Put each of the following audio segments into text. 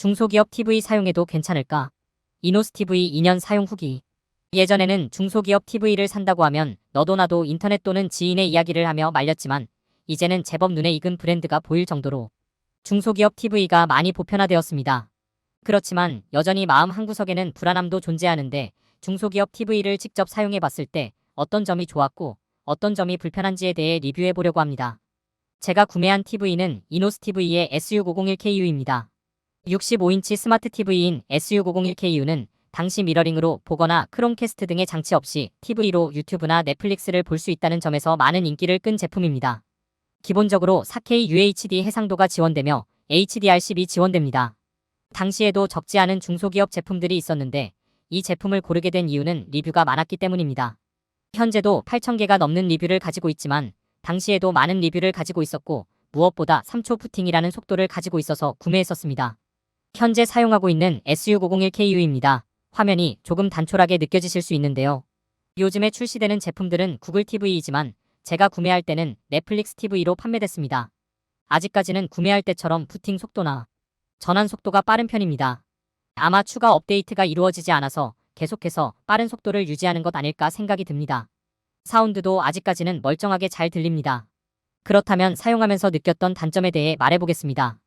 중소기업 TV 사용해도 괜찮을까? 이노스 TV 2년 사용 후기. 예전에는 중소기업 TV를 산다고 하면 너도 나도 인터넷 또는 지인의 이야기를 하며 말렸지만 이제는 제법 눈에 익은 브랜드가 보일 정도로 중소기업 TV가 많이 보편화되었습니다. 그렇지만 여전히 마음 한구석에는 불안함도 존재하는데 중소기업 TV를 직접 사용해 봤을 때 어떤 점이 좋았고 어떤 점이 불편한지에 대해 리뷰해 보려고 합니다. 제가 구매한 TV는 이노스 TV의 SU901KU입니다. 65인치 스마트 TV인 SU901KU는 당시 미러링으로 보거나 크롬캐스트 등의 장치 없이 TV로 유튜브나 넷플릭스를 볼 수 있다는 점에서 많은 인기를 끈 제품입니다. 기본적으로 4K UHD 해상도가 지원되며 HDR10이 지원됩니다. 당시에도 적지 않은 중소기업 제품들이 있었는데 이 제품을 고르게 된 이유는 리뷰가 많았기 때문입니다. 현재도 8,000개가 넘는 리뷰를 가지고 있지만 당시에도 많은 리뷰를 가지고 있었고 무엇보다 3초 부팅이라는 속도를 가지고 있어서 구매했었습니다. 현재 사용하고 있는 SU901KU입니다. 화면이 조금 단촐하게 느껴지실 수 있는데요. 요즘에 출시되는 제품들은 구글 TV이지만 제가 구매할 때는 넷플릭스 TV로 판매됐습니다. 아직까지는 구매할 때처럼 부팅 속도나 전환 속도가 빠른 편입니다. 아마 추가 업데이트가 이루어지지 않아서 계속해서 빠른 속도를 유지하는 것 아닐까 생각이 듭니다. 사운드도 아직까지는 멀쩡하게 잘 들립니다. 그렇다면 사용하면서 느꼈던 단점에 대해 말해보겠습니다.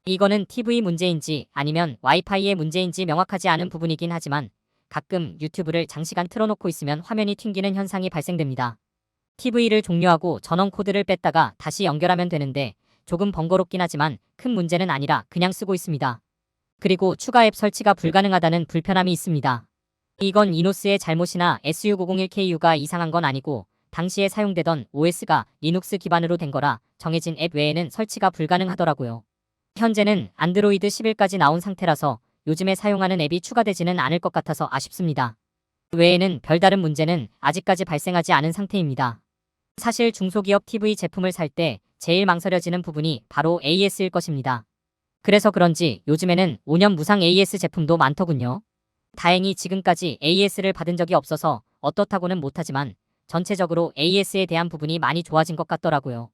이거는 TV 문제인지 아니면 와이파이의 문제인지 명확하지 않은 부분이긴 하지만 가끔 유튜브를 장시간 틀어놓고 있으면 화면이 튕기는 현상이 발생됩니다. TV를 종료하고 전원 코드를 뺐다가 다시 연결하면 되는데 조금 번거롭긴 하지만 큰 문제는 아니라 그냥 쓰고 있습니다. 그리고 추가 앱 설치가 불가능하다는 불편함이 있습니다. 이건 이노스의 잘못이나 SU901KU가 이상한 건 아니고 당시에 사용되던 OS가 리눅스 기반으로 된 거라 정해진 앱 외에는 설치가 불가능하더라고요. 현재는 안드로이드 11까지 나온 상태라서 요즘에 사용하는 앱이 추가되지는 않을 것 같아서 아쉽습니다. 외에는 별다른 문제는 아직까지 발생하지 않은 상태입니다. 사실 중소기업 TV 제품을 살 때 제일 망설여지는 부분이 바로 AS일 것입니다. 그래서 그런지 요즘에는 5년 무상 AS 제품도 많더군요. 다행히 지금까지 AS를 받은 적이 없어서 어떻다고는 못하지만 전체적으로 AS에 대한 부분이 많이 좋아진 것 같더라고요.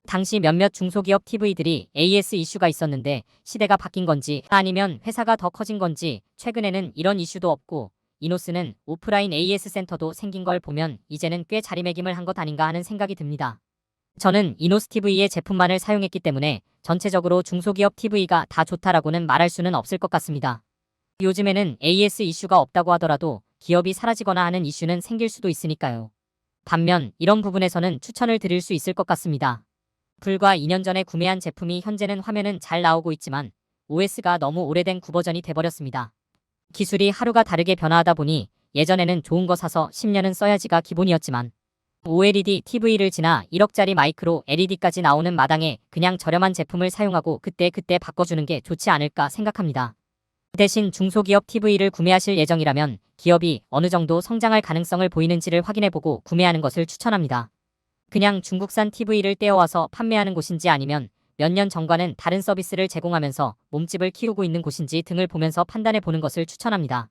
당시 몇몇 중소기업 TV들이 AS 이슈가 있었는데 시대가 바뀐 건지 아니면 회사가 더 커진 건지 최근에는 이런 이슈도 없고 이노스는 오프라인 AS 센터도 생긴 걸 보면 이제는 꽤 자리매김을 한 것 아닌가 하는 생각이 듭니다. 저는 이노스 TV의 제품만을 사용했기 때문에 전체적으로 중소기업 TV가 다 좋다라고는 말할 수는 없을 것 같습니다. 요즘에는 AS 이슈가 없다고 하더라도 기업이 사라지거나 하는 이슈는 생길 수도 있으니까요. 반면 이런 부분에서는 추천을 드릴 수 있을 것 같습니다. 불과 2년 전에 구매한 제품이 현재는 화면은 잘 나오고 있지만 OS가 너무 오래된 구버전이 돼버렸습니다. 기술이 하루가 다르게 변화하다 보니 예전에는 좋은 거 사서 10년은 써야지가 기본이었지만 OLED TV를 지나 1억짜리 마이크로 LED까지 나오는 마당에 그냥 저렴한 제품을 사용하고 그때그때 바꿔주는 게 좋지 않을까 생각합니다. 대신 중소기업 TV를 구매하실 예정이라면 기업이 어느 정도 성장할 가능성을 보이는지를 확인해보고 구매하는 것을 추천합니다. 그냥 중국산 TV를 떼어와서 판매하는 곳인지 아니면 몇 년 전과는 다른 서비스를 제공하면서 몸집을 키우고 있는 곳인지 등을 보면서 판단해보는 것을 추천합니다.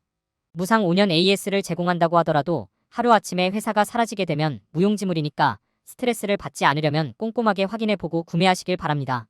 무상 5년 AS를 제공한다고 하더라도 하루아침에 회사가 사라지게 되면 무용지물이니까 스트레스를 받지 않으려면 꼼꼼하게 확인해보고 구매하시길 바랍니다.